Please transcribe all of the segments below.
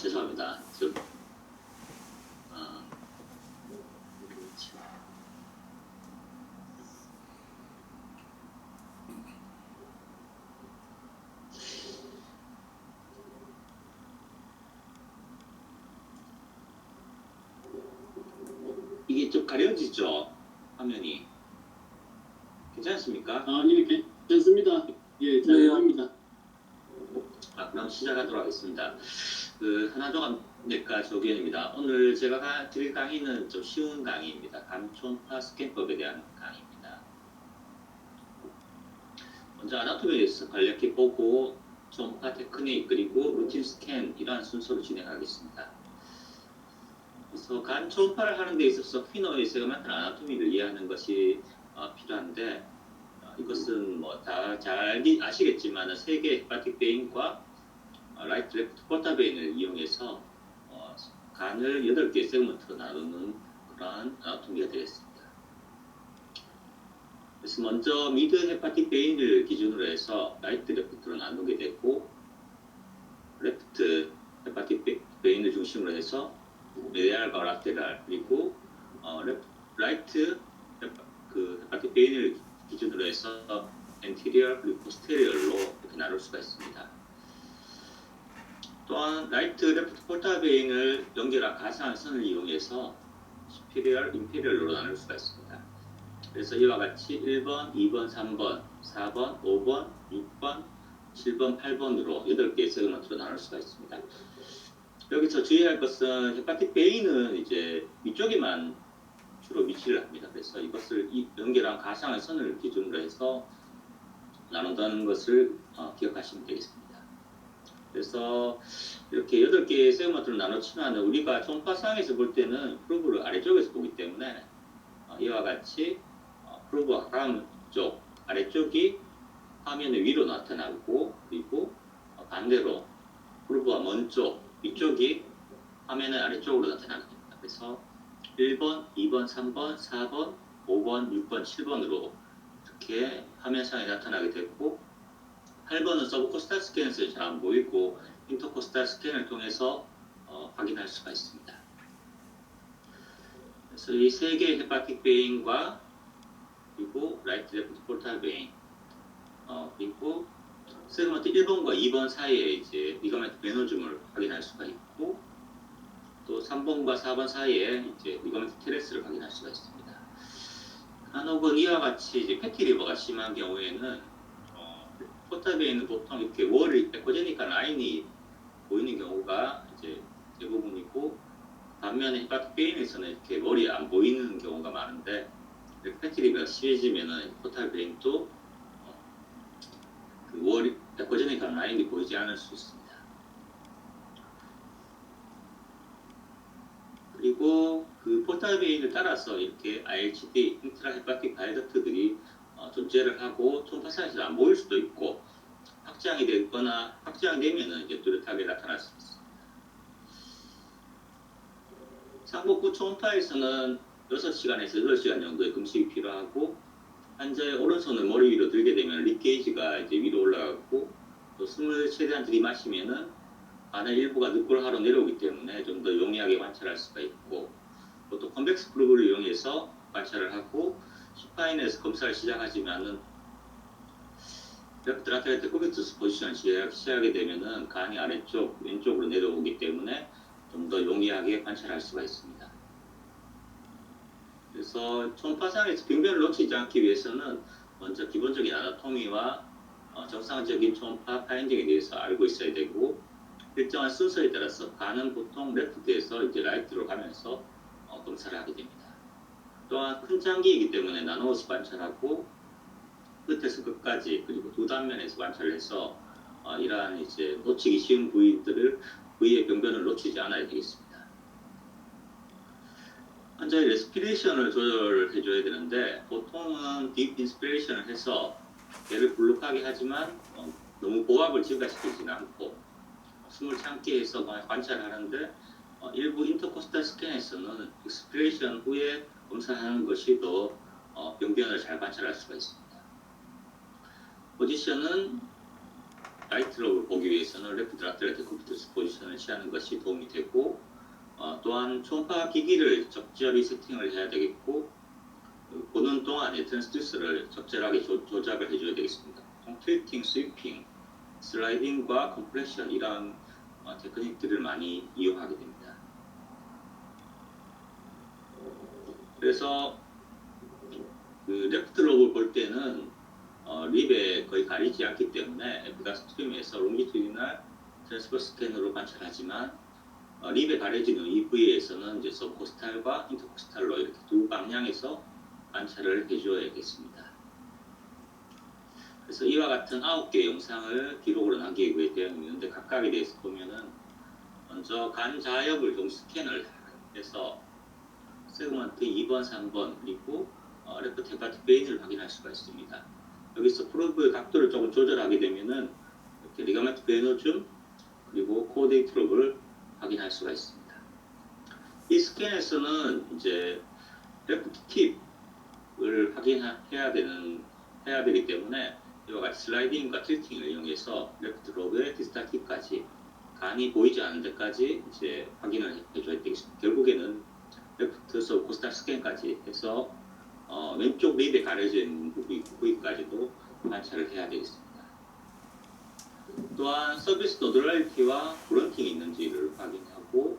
죄송합니다. 아, 이게 좀 가려지죠? 화면이. 괜찮습니까? 예, 괜찮습니다. 예, 잘 보입니다. 그럼 시작하도록 하겠습니다. 하나종합내과 조기현입니다. 오늘 제가 드릴 강의는 좀 쉬운 강의입니다. 감초음파 스캔법에 대한 강의입니다. 먼저 아나토미에 대해서 간략히 보고 초음파 테크닉 그리고 루틴 스캔 이러한 순서로 진행하겠습니다. 그래서 간 초음파를 하는 데 있어서 휘너의 세그먼트 아나토미를 이해하는 것이 필요한데 이것은 뭐 다 잘 아시겠지만 세 개의 헤파틱 베인과 라이트 레프트 포타 베인을 이용해서 간을 8개의 세그먼트로 나누는 그러한 아나토미가 되겠습니다. 그래서 먼저 미드 헤파틱 베인을 기준으로 해서 라이트 레프트로 나누게 되고 레프트 헤파틱 베인을 중심으로 해서 메디알과 라테랄 그리고 라이트 헤파틱 베인을 기준으로 해서 엔티리얼 그리고 포스테리얼로 이렇게 나눌 수가 있습니다. 또한 라이트 레프트 포타 베인을 연결한 가상한 선을 이용해서 슈피리얼, 인페리얼로 나눌 수가 있습니다. 그래서 이와 같이 1번, 2번, 3번, 4번, 5번, 6번, 7번, 8번으로 8개의 세그먼트로 나눌 수가 있습니다. 여기서 주의할 것은 헤파틱 베인은 이제 위쪽에만 주로 위치를 합니다. 그래서 이것을 연결한 가상의 선을 기준으로 해서 나눈다는 것을 기억하시면 되겠습니다. 그래서 이렇게 8개의 세그먼트를 나눠치면 우리가 초음파상에서 볼 때는 프로브를 아래쪽에서 보기 때문에 이와 같이 프로브 하람 쪽 아래쪽이 화면의 위로 나타나고 그리고 반대로 프로브와 먼 쪽 위쪽이 화면의 아래쪽으로 나타나게 됩니다. 그래서 1번, 2번, 3번, 4번, 5번, 6번, 7번으로 이렇게 화면상에 나타나게 됐고 8번은 서브코스탈 스캔에서 잘 안 보이고 인터코스탈 스캔을 통해서 확인할 수가 있습니다. 그래서 이 세 개의 헤파틱 베인과 그리고 라이트 레프트 포탈 베인 그리고 세그먼트 1번과 2번 사이에 이제 리가멘트 베노즘을 확인할 수가 있고 또 3번과 4번 사이에 이제 리가멘트 테레스를 확인할 수가 있습니다. 간혹은 이와 같이 이제 패티 리버가 심한 경우에는 포탈 베인은 보통 이렇게 월이 에코제닉한 라인이 보이는 경우가 이제 대부분이고 반면에 헤파틱 베인에서는 이렇게 월이 안 보이는 경우가 많은데 패티 리버가 심해지면은 포탈 베인도 그 월이 에코제닉한 라인이 보이지 않을 수 있습니다. 그리고 그 포탈 베인을 따라서 이렇게 IHD, 인트라 헤파틱 바이덕트들이 존재를 하고 초음파상에서 안 보일 수도 있고 확장이 되거나 확장이 되면은 이제 뚜렷하게 나타날 수 있습니다. 상복부 초음파에서는 6시간에서 8시간 정도의 금식이 필요하고 환자의 오른손을 머리 위로 들게 되면 립 게이지가 이제 위로 올라가고 또 숨을 최대한 들이마시면은 간의 일부가 늑골하로 내려오기 때문에 좀 더 용이하게 관찰할 수가 있고 또 컨벡스 프로브를 이용해서 관찰을 하고 슈파인에서 검사를 시작하지만은 레프트 라테랄 코비투스 포지션을 시작하게 되면은 간이 아래쪽 왼쪽으로 내려오기 때문에 좀 더 용이하게 관찰할 수가 있습니다. 그래서 초음파상에서 병변을 놓치지 않기 위해서는 먼저 기본적인 아나토미와 정상적인 초음파 파인딩에 대해서 알고 있어야 되고 일정한 순서에 따라서 간은 보통 레프트에서 이제 라이트로 가면서 검사를 하게 됩니다. 또한 큰 장기이기 때문에 나누어서 관찰하고 끝에서 끝까지 그리고 두 단면에서 관찰을 해서 이러한 이제 놓치기 쉬운 부위의 병변을 놓치지 않아야 되겠습니다. 환자의 레스피레이션을 조절해줘야 되는데 보통은 딥 인스피레이션을 해서 배를 불룩하게 하지만 너무 고압을 증가시키지는 않고 숨을 참게 해서 관찰하는데 일부 인터코스탈 스캔에서는 익스피레이션 후에 검사하는 것이 더 병변을 잘 관찰할 수가 있습니다. 포지션은 라이트 롭을 보기 위해서는 레프트 라테럴 데컴퓨터스 포지션을 취하는 것이 도움이 되고 또한 초음파 기기를 적절히 세팅을 해야 되겠고 보는 동안에 트랜스듀서를 적절하게 조작을 해줘야 되겠습니다. 틸팅, 스위핑, 슬라이딩과 컴프레션 이런 테크닉들을 많이 이용하게 됩니다. 그래서 그 레프트 롭을 볼 때는 립에 거의 가리지 않기 때문에 에프다 스트림에서 롱기튜디널 트랜스퍼 스캔으로 관찰하지만 립에 가려지는 이 부위에서는 이제 서브코스탈과 인터코스탈로 이렇게 두 방향에서 관찰을 해줘야겠습니다. 그래서 이와 같은 9개의 영상을 기록으로 남기게 되어 있는데 각각에 대해서 보면은 먼저 간 자역을 좀 스캔을 해서 세그먼트 2번, 3번 그리고 레프트 헤파틱 베인을 확인할 수가 있습니다. 여기서 프로브의 각도를 조금 조절하게 되면은 이렇게 리가멘트 베너줌 그리고 코어데이트 롭을 확인할 수가 있습니다. 이 스캔에서는 이제 레프트 팁을 확인해야 되기 때문에 이와 같이 슬라이딩과 틸팅을 이용해서 레프트 롭의 디스탈 팁까지 간이 보이지 않는 데까지 이제 확인을 해줘야 되겠습니다. 결국에는 레프트 서브 코스탈 스캔까지 해서 왼쪽 립에 가려져 있는 부위까지도 관찰을 해야 되겠습니다. 또한 서비스 노드랄리티와 브런팅이 있는지를 확인하고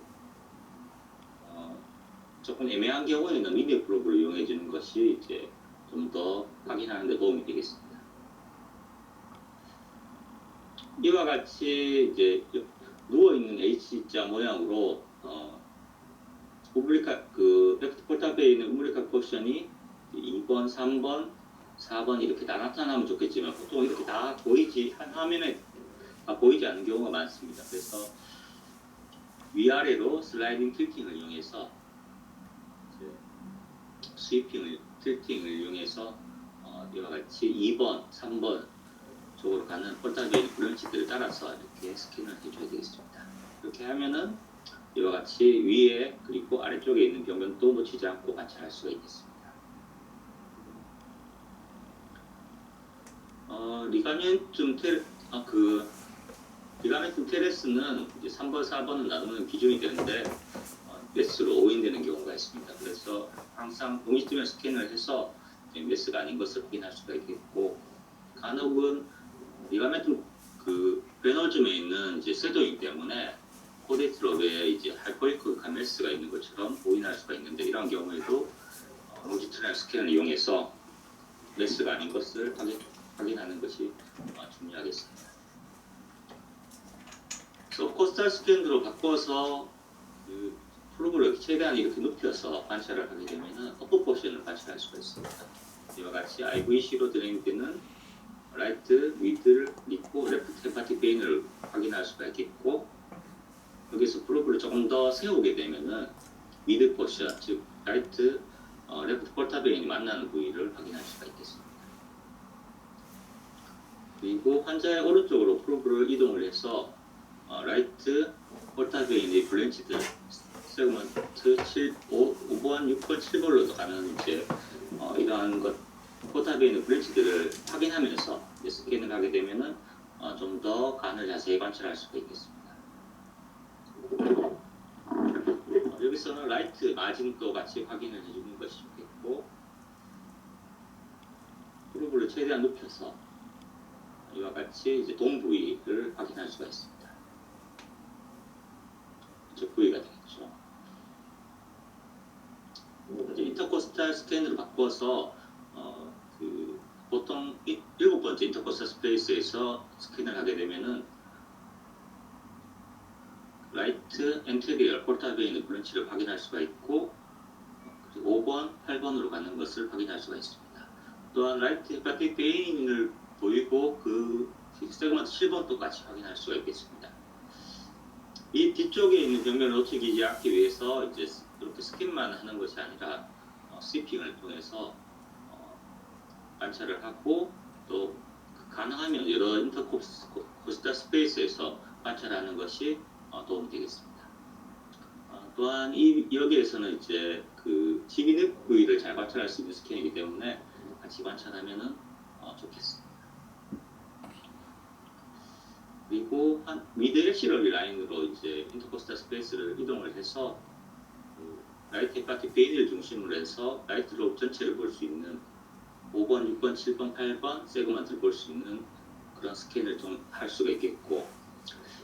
조금 애매한 경우에는 미디어 프로브를 이용해 주는 것이 이제 좀 더 확인하는 데 도움이 되겠습니다. 이와 같이 이제 누워 있는 H자 모양으로 레프트 폴탑에 있는 우물리카 포션이 2번, 3번, 4번 이렇게 다 나타나면 좋겠지만 보통 이렇게 다 보이지 한 화면에 다 보이지 않는 경우가 많습니다. 그래서 위아래로 슬라이딩 틸팅을 이용해서 스위핑을 틸팅을 이용해서 이와 같이 2번, 3번 쪽으로 가는 폴탑에 있는 브런치들을 따라서 이렇게 스캔을 해줘야 되겠습니다. 이렇게 하면은 이와 같이 위에 그리고 아래쪽에 있는 병변도 놓치지 않고 관찰할 수가 있겠습니다. 리가멘tum 테레스는 이제 3번, 4번을 나누는 기준이 되는데 메스로 오인되는 경우가 있습니다. 그래서 항상 동시점에 스캔을 해서 메스가 아닌 것을 확인할 수가 있겠고 간혹은 리가멘tum 베너즘에 있는 이제 쇄도이기 때문에 코데이트 롭에 이제 하이퍼이크한 메스가 있는 것처럼 오인할 수가 있는데 이런 경우에도 롱지튜디널 스캔을 이용해서 메스가 아닌 것을 확인하는 것이 중요하겠습니다. 서브코스탈 스캔으로 바꿔서 프로브를 최대한 이렇게 눕혀서 관찰을 하게 되면 어퍼 포션을 관찰할 수가 있습니다. 이와 같이 IVC로 드레인되는 라이트, 미들, 그리고 레프트 헤파틱 베인을 확인할 수가 있겠고 여기서 프로브를 조금 더 세우게 되면은 미드 포션, 즉 라이트, 레프트 폴타 베인이 만나는 부위를 확인할 수가 있겠습니다. 그리고 환자의 오른쪽으로 프로브를 이동을 해서 라이트 폴타 베인의 블렌치드 세그먼트 5번, 6번, 7번로도 가는 이제 이러한 폴타 베인의 블렌치들을 확인하면서 스캔을 하게 되면은 좀 더 간을 자세히 관찰할 수가 있겠습니다. 여기서는 라이트 마진도 같이 확인을 해주는 것이 좋겠고 프로브를 최대한 눕혀서 이와 같이 이제 동 부위를 확인할 수가 있습니다. 저 부위가 되겠죠. 이제 인터코스탈 스캔으로 바꿔서 보통 7번째 인터코스탈 스페이스에서 스캔을 하게 되면은 라이트 엔테리얼 폴타 베인의 블런치를 확인할 수가 있고 5번, 8번으로 가는 것을 확인할 수가 있습니다. 또한 라이트 헤파틱 베인을 보이고 그 세그먼트 7번도 같이 확인할 수가 있겠습니다. 이 뒤쪽에 있는 병변을 놓치지 않기 위해서 이제 이렇게 스캔만 하는 것이 아니라 스위핑을 통해서 관찰을 하고 또 가능하면 여러 인터코스탈 스페이스에서 관찰하는 것이 도움이 되겠습니다. 또한 여기에서는 이제 그 지비늪 부위를 잘 관찰할 수 있는 스캔이기 때문에 같이 관찰하면은 좋겠습니다. 그리고 한 미드 엑시러리 라인으로 이제 인터코스탈 스페이스를 이동을 해서 라이트 헤파틱 베인을 중심으로 해서 라이트 로브 전체를 볼 수 있는 5번, 6번, 7번, 8번 세그먼트를 볼 수 있는 그런 스캔을 좀 할 수가 있겠고,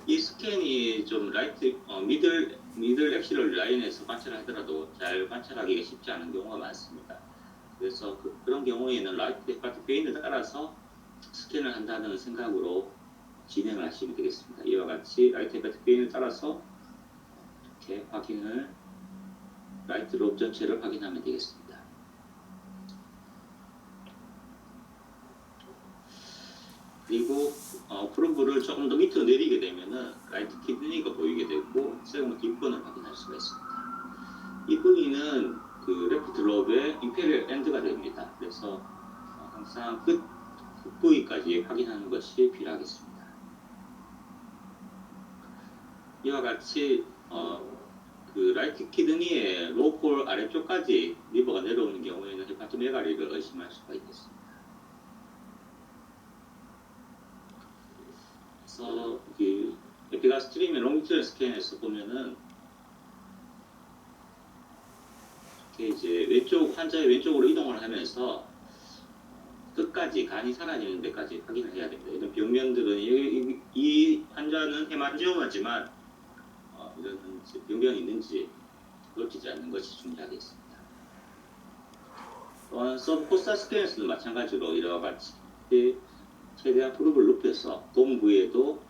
이 스캔이 좀 라이트 미들 엑시럴 라인에서 관찰하더라도 잘 관찰하기가 쉽지 않은 경우가 많습니다. 그래서 그런 경우에는 라이트 헤파틱 베인을 따라서 스캔을 한다는 생각으로 진행을 하시면 되겠습니다. 이와 같이 라이트 헤파틱 베인을 따라서 이렇게 라이트 로브 전체를 확인하면 되겠습니다. 그리고 프로브를 조금 더 밑으로 내리게 되면은 라이트 키드니가 보이게 되고 세그먼트 6번을 확인할 수가 있습니다. 이 부위는 그 레프트 로브의 임페리얼 엔드가 됩니다. 그래서 항상 끝 부위까지 확인하는 것이 필요하겠습니다. 이와 같이 그 라이트 키드니의 로폴 아래쪽까지 리버가 내려오는 경우에는 헤파토메가리를 의심할 수가 있겠습니다. 그래서 그 에피가스트림의 롱기트럴 스캔에서 보면은 이렇게 이제 환자의 왼쪽으로 이동을 하면서 끝까지 간이 사라지는 데까지 확인을 해야 됩니다. 이런 병변들은 이 환자는 헤만지오마지만 이런 병변이 있는지 놓치지 않는 것이 중요하겠습니다. 또한 서브코스탈 스캔에서도 마찬가지로 이와 같이 최대한 프로브를 높여서 돔 부위에도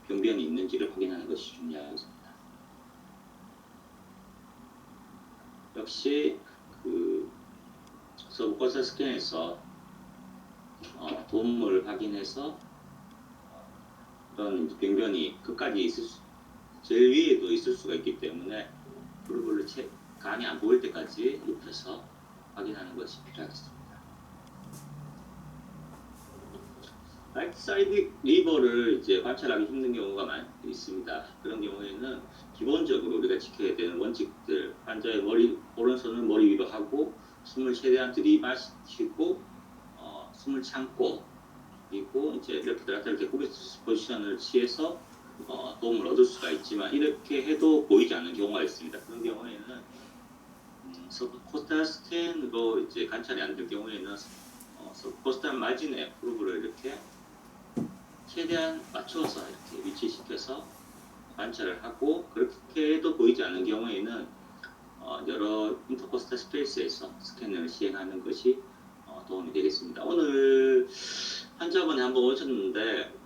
병변이 있는지를 확인하는 것이 중요하겠습니다. 역시 그 서브코스탈 스캔에서 돔을 확인해서 그런 병변이 끝까지 제일 위에도 있을 수가 있기 때문에 프로브를 간이 안 보일 때까지 높여서 확인하는 것이 필요하겠습니다. 라이트 사이드 리버를 이제 관찰하기 힘든 경우가 많이 있습니다. 그런 경우에는 기본적으로 우리가 지켜야 되는 원칙들, 환자의 오른손을 머리 위로 하고 숨을 최대한 들이마시고 숨을 참고, 그리고 이제 레프트 라테럴 데코비스 포지션을 취해서 도움을 얻을 수가 있지만 이렇게 해도 보이지 않는 경우가 있습니다. 그런 경우에는 서브코스탈 스캔으로 이제 관찰이 안 될 경우에는 서브코스탈 마진의 프로브를 이렇게 최대한 맞춰서 이렇게 위치시켜서 관찰을 하고, 그렇게 해도 보이지 않는 경우에는 여러 인터코스탈 스페이스에서 스캔을 시행하는 것이 도움이 되겠습니다. 오늘 환자분이 한번 오셨는데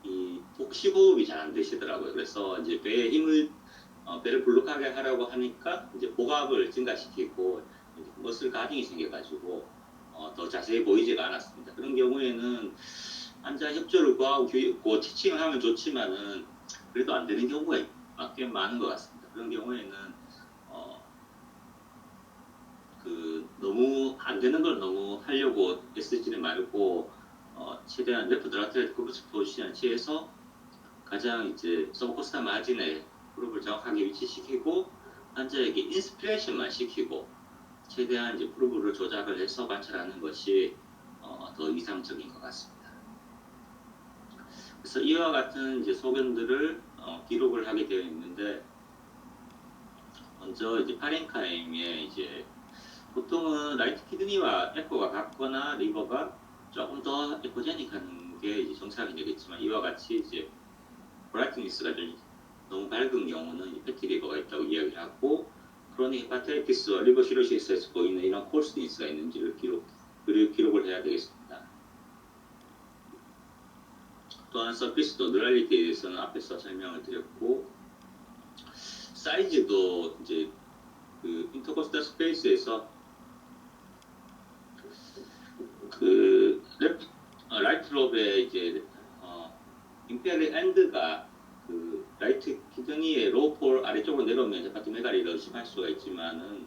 이 복식호흡이 잘 안 되시더라고요. 그래서 이제 배에 힘을 배를 불룩하게 하려고 하니까 이제 복압을 증가시키고 머슬 가딩이 생겨가지고 더 자세히 보이지가 않았습니다. 그런 경우에는 환자 협조를 구하고 티칭을 하면 좋지만은 그래도 안 되는 경우가 꽤 많은 것 같습니다. 그런 경우에는 너무 안 되는 걸 너무 하려고 애쓰지는 말고 최대한 레프트 라테럴 데코비스 포지션을 취해서 가장 이제 서브코스탈 마진에 프로브를 정확하게 위치시키고 환자에게 인스피레이션만 시키고 최대한 이제 프로브를 조작을 해서 관찰하는 것이 더 이상적인 것 같습니다. 그래서 이와 같은 이제 소견들을 기록을 하게 되어 있는데, 먼저 이제 파렌카임에 이제 보통은 라이트 키드니와 에코가 같거나 리버가 조금 더 에코제닉한 게 이제 정상이 되겠지만, 이와 같이 이제 브라이트니스가 좀 너무 밝은 경우는 패티 리버가 있다고 이야기를 하고, 크로닉 헤파타이티스와 리버 시로시스에서 보이는 이런 콜스니스가 있는지를 기록을 해야 되겠습니다. 또한 서피스 노듈리티에 대해서는 앞에서 설명을 드렸고, 사이즈도 이제 그 인터코스탈 스페이스에서 그 라이트 로브의 이제 임페리얼 엔드가 그 라이트 키드니의 로폴 아래쪽으로 내려오면 헤파토메가리를 의심할 수가 있지만은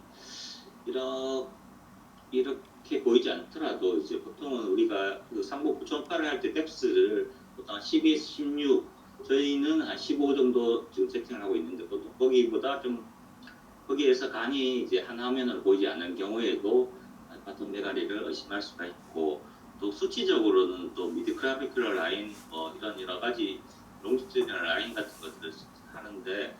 이렇게 보이지 않더라도 이제 보통은 우리가 그 상복 9.8을 할 때 뎁스를 보통 한 12에서 16, 저희는 한 15 정도 지금 세팅을 하고 있는데, 보통 거기에서 간이 이제 한 화면으로 보이지 않는 경우에도 헤파토메가리를 의심할 수가 있고, 또 수치적으로는 또 미드 클라비큘러 라인 뭐 이런 여러 가지 롱지튜디널 라인 같은 것들을 하는데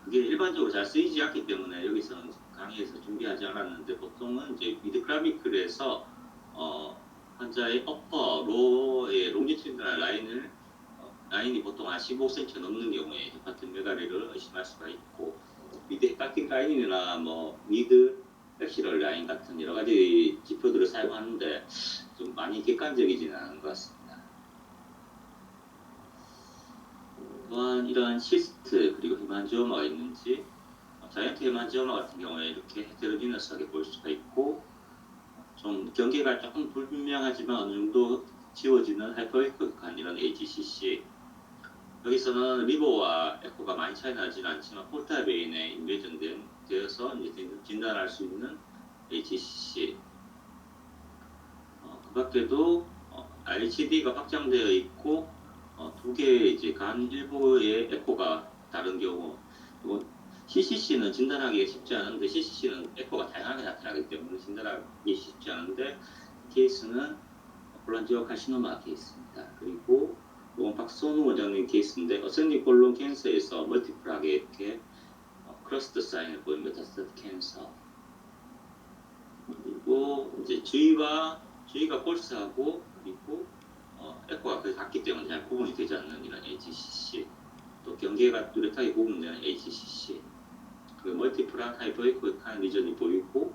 그게 일반적으로 잘 쓰이지 않기 때문에 여기서는 강의에서 준비하지 않았는데 보통은 이제 미드 클라비큘에서 환자의 어퍼 로의 롱지튜디널 라인이 보통 한 15cm 넘는 경우에 헤파틴 메가리를 의심할 수가 있고 미드 헤파틴 라인이나 뭐 미드 엑시럴 라인 같은 여러 가지 지표들을 사용하는데 좀 많이 객관적이지는 않은 것 같습니다. 또한 이러한 시스트 그리고 헤만지오마가 있는지 자이언트 헤만지오마 같은 경우에 이렇게 헤테로지너스하게 볼 수가 있고 좀 경계가 조금 불분명하지만 어느 정도 지워지는 하이퍼에코한 이런 HCC 여기서는 리버와 에코가 많이 차이 나지는 않지만 폴타베인에 되어서 이제 진단할 수 있는 HCC 그 밖에도 RHD가 확장되어 있고 두 개의 이제 간 일부의 에코가 다른 경우 CCC는 진단하기가 쉽지 않은데 CCC는 에코가 다양하게 나타나기 때문에 진단하기 쉽지 않은데 케이스는 콜란지오카시노마 케이스입니다. 그리고 이건 박선우 원장님 케이스인데 어센딩 콜론 캔서에서 멀티플하게 이렇게 크러스트 사인을 보인 메타스타틱 캔서 그리고 이제 주위가 폴스하고 그리고 에코가 거의 같기 때문에 잘 구분이 되지 않는 이런 HCC 또 경계가 뚜렷하게 구분되는 HCC 그 멀티플한 하이퍼에코익한 리전이 보이고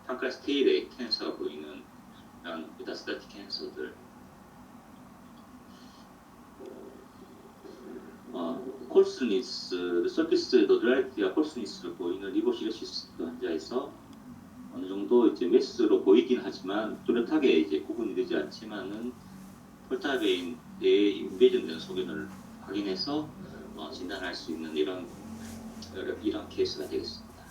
판크라스 테일의 캔서가 보이는 이런 메타스타틱 캔서들 콜스니스, 서피스 노드라이티와 콜스니스를 보이는 리보시로시스 환자에서 어느 정도 이제 메스로 보이긴 하지만 뚜렷하게 이제 구분이 되지 않지만은 폴타베인에 인베이전되는 소견을 확인해서 진단할 수 있는 이런 케이스가 되겠습니다.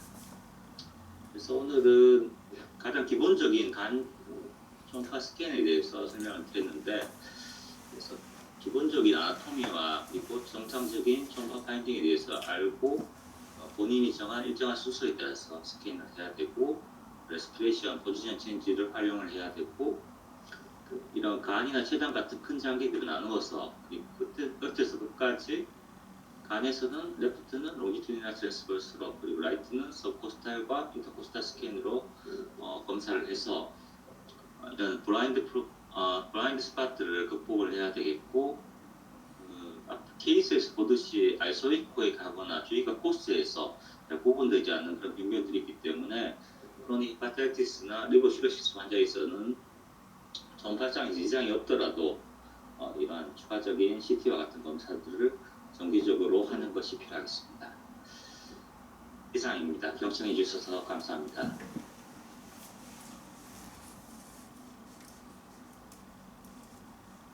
그래서 오늘은 가장 기본적인 간 초음파 스캔에 대해서 설명을 드렸는데 그래서 기본적인 아나토미와 그리고 정상적인 초음파 파인딩에 대해서 알고 본인이 정한 일정한 순서에 따라서 스캔을 해야 되고 레스피레이션, 포지션 체인지를 활용을 해야 되고 이런 간이나 췌장 같은 큰 장기들을 나누어서 끝에서 끝까지 간에서는 레프트는 롱지튜디널 트랜스버스로 그리고 라이트는 서코스탈과 인터코스탈 스캔으로 검사를 해서 이런 블라인드 스팟들을 극복을 해야 되겠고 케이스에서 보듯이 아이소이코에 가거나 주위가 코스에서 구분되지 않는 그런 빈면들이 있기 때문에 크로닉 헤파타이티스나 리버시로시스 환자에서는 전파상 이상이 없더라도 이러한 추가적인 CT와 같은 검사들을 정기적으로 하는 것이 필요하겠습니다. 이상입니다. 경청해 주셔서 감사합니다.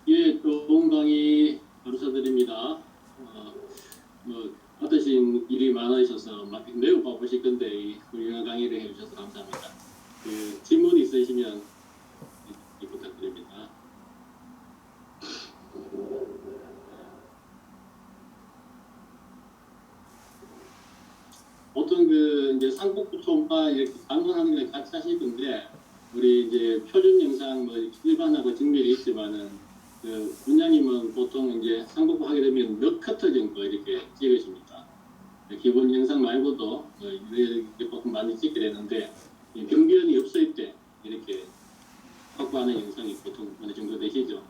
예, 좋은 강의 감사드립니다. 받으신 일이 많으셔서 매우 바쁘실 건데 훌륭한 강의를 해주셔서 감사합니다. 질문 있으시면 부탁드립니다. 보통 이제 상복부 초음파 이렇게 방문하는 걸 같이 하실 건데 우리 이제 표준 영상 일반하고 직밀이 있지만은 원장님은 보통 이제 상복부 하게 되면 몇 커터 정도 이렇게 찍으십니까? 기본 영상 말고도 이렇게 보통 많이 찍게 되는데 병변이 없을 때 이렇게 확보하는 영상이 보통 어느 정도 되시죠?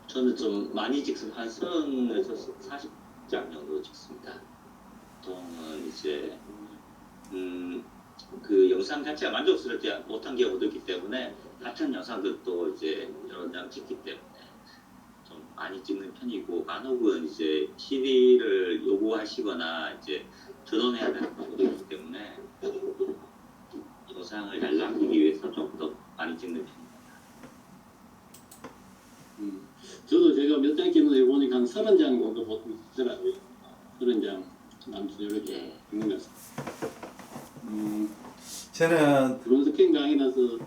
저는 좀 많이 찍습니다. 한 30에서 40장 정도 찍습니다. 보통은 이제 그 영상 자체가 만족스럽지 못한 경우도 있기 때문에 같은 영상들도 이제 여러 장 찍기 때문에 좀 많이 찍는 편이고 간혹은 이제 CD를 요구하시거나 이제 전원해야 되는 경우도 있기 때문에 영상을 잘 남기기 위해서 좀 더 많이 찍는 편입니다. 저도 제가 몇 장 찍는 거 보니까 한 30장 정도 보통 찍더라고요. 30장 남짓 이렇게 찍는 것 같습니다. 저는 드론 스캔 강의라서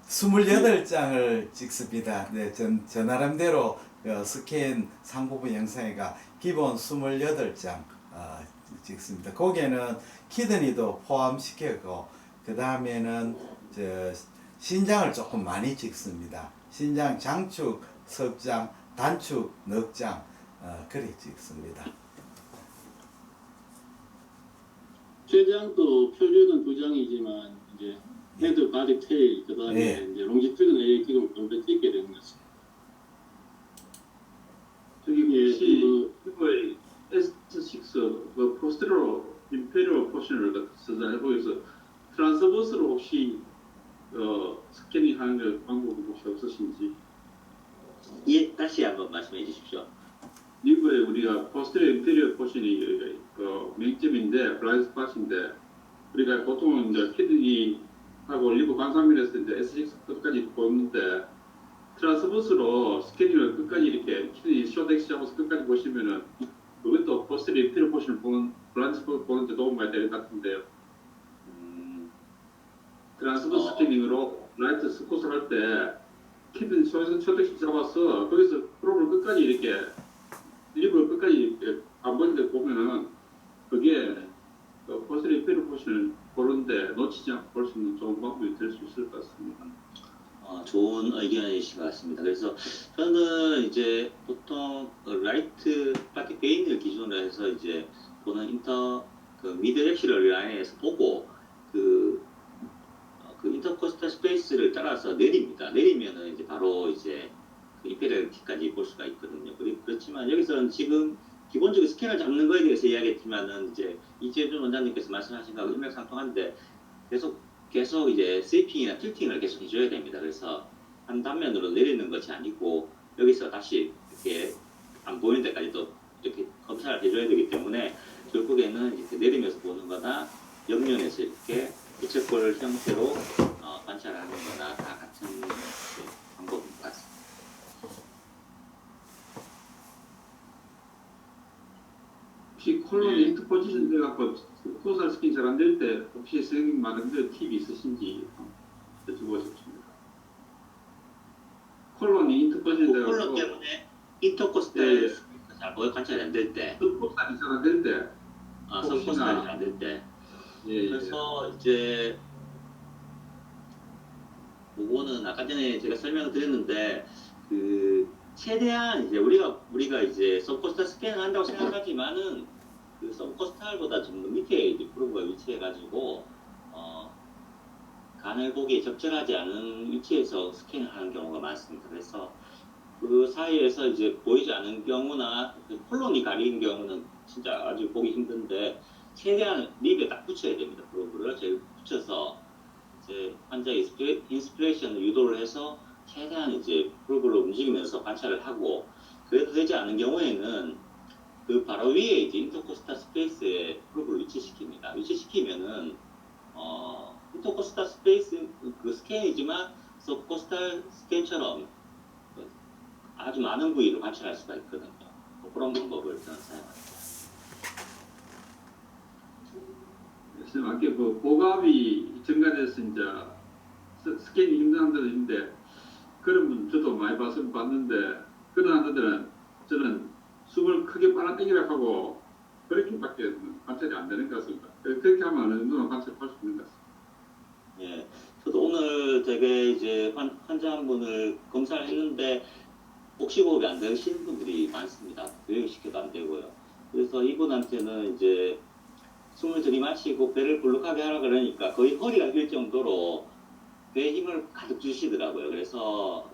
28장을 찍습니다. 네, 저 나름대로 스캔 상부분 영상회가 기본 28장 찍습니다. 거기에는 키드니도 포함시키고 그 다음에는 신장을 조금 많이 찍습니다. 신장 장축, 석장, 단축, 넉장 그리 찍습니다. 쇄장도 표준은 2장이지만 이제 헤드, 바디, 테일 그다음에 네. 이제 롱지튜드는 AK를 먼저 찍게 되는 것입니다. 저기 예, 혹시 이거의 S6 그 포스트로 임페리얼 포션을 해보여서 트랜스버스로 혹시 스캐닝하는 그 방법이 혹시 없으신지. 예, 다시 한번 말씀해 주십시오. 리브에 우리가 포스트로 임페리얼 포션이 맹점인데 블라인드 스팟인데 우리가 보통은 이제 키드니하고 리브 관상면에서 이제 S6 끝까지 보는데 트랜스버스로 스캐닝을 끝까지 이렇게 키드니 쇼덱시하고서 끝까지 보시면은 그것도 포스트로 임페리얼 포션을 보는 블라인드 스팟 보는 데 도움 많이 될 것 같은데요. 트랜스버스 스캐닝으로 라이트 스콧을 할 때 키드니 쇼덱시 잡아서 거기서 프로를 끝까지 이렇게 리브를 끝까지 이렇게 안 보이는데 보면은 그게 포스트로 임페리얼 포션을 보는데 놓치지 않고 볼 수 있는 좋은 방법이 될 수 있을 것 같습니다. 좋은 의견이신 것 같습니다. 그래서 저는 이제 보통 라이트 파티 베인을 기준으로 해서 이제 보는 미드 엑시럴 라인에서 보고 그 인터코스탈 스페이스를 따라서 내립니다. 내리면은 이제 바로 이제 그 임페리얼티까지 볼 수가 있거든요. 그렇지만 여기서는 지금 기본적으로 스캔을 잡는 거에 대해서 이야기했지만은 이제 이재준 원장님께서 말씀하신 거하고 일맥상통한데 계속 이제 스위핑이나 틸팅을 계속 해줘야 됩니다. 그래서 한 단면으로 내리는 것이 아니고 여기서 다시 이렇게 안 보이는 데까지도 이렇게 검사를 해줘야 되기 때문에 결국에는 이렇게 내리면서 보는 거나 옆면에서 이렇게 부채꼴 형태로 관찰하는 거나 다 같은 방법인 것 같습니다. 혹시 콜론 인트 포지션 돼갖고 코스탈 스킨 잘 안 될 때 혹시 선생님 만든 팁이 있으신지 여쭤보고 싶습니다. 콜론이 인트 포지션 콜론 돼갖고 때문에 인터코스탈 예. 잘 관찰이 안 될 때, 코스탈이 잘 안 될 때, 선코스탈이 잘 안 될 때. 예, 그래서 이제 그거는 아까 전에 제가 설명을 드렸는데 그 최대한 이제 우리가 이제 서브코스탈 스캔을 한다고 생각하지만은 그 서브코스탈보다 좀 더 밑에 이제 프로브가 위치해가지고 간을 보기에 적절하지 않은 위치에서 스캔을 하는 경우가 많습니다. 그래서 그 사이에서 이제 보이지 않는 경우나 그 콜론이 가린 경우는 진짜 아주 보기 힘든데 최대한 립에 딱 붙여야 됩니다. 프로브를 제일 붙여서 이제 환자의 인스피레이션을 유도를 해서 최대한 이제 프로브를 움직이면서 관찰을 하고 그래도 되지 않은 경우에는 그 바로 위에 이제 인터코스탈 스페이스에 프로브를 위치시킵니다. 위치시키면은 인터코스탈 스페이스 그 스캔이지만 서브코스탈 스캔처럼 아주 많은 부위를 관찰할 수가 있거든요. 그런 방법을 저는 사용합니다. 선생님 아까 그 보갑이 증가돼서 이제 스캔이 힘든 사람들도 있는데 그런 분 저도 많이 봤는데 그런 사람들은 저는 숨을 크게 빨아당기라 하고 그렇게밖에 관찰이 안 되는 것 같습니다. 그렇게 하면 어느 정도는 관찰할 수 있는 것 같습니다. 예, 저도 오늘 되게 이제 환자 한 분을 검사를 했는데 복식호흡이 안 되시는 분들이 많습니다. 교육시켜도 안 되고요. 그래서 이분한테는 이제 숨을 들이마시고 배를 불룩하게 하라 그러니까 거의 허리가 길 정도로 배에 힘을 가득 주시더라고요. 그래서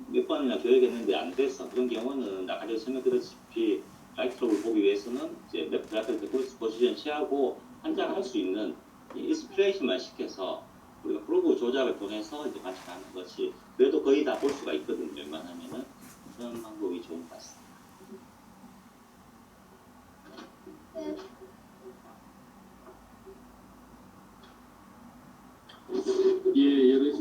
몇 번이나 교육했는데 안 돼서 그런 경우는 아까 전에 설명드렸다시피 라이트록을 보기 위해서는 이제 레프트 포지션 취하고 환자가 할 수 있는 인스피레이션만 시켜서 우리가 프로브 조작을 통해서 이제 관찰하는 것이 그래도 거의 다 볼 수가 있거든요. 웬만하면은 그런 방법이 좋은 것 같습니다. 예, 여러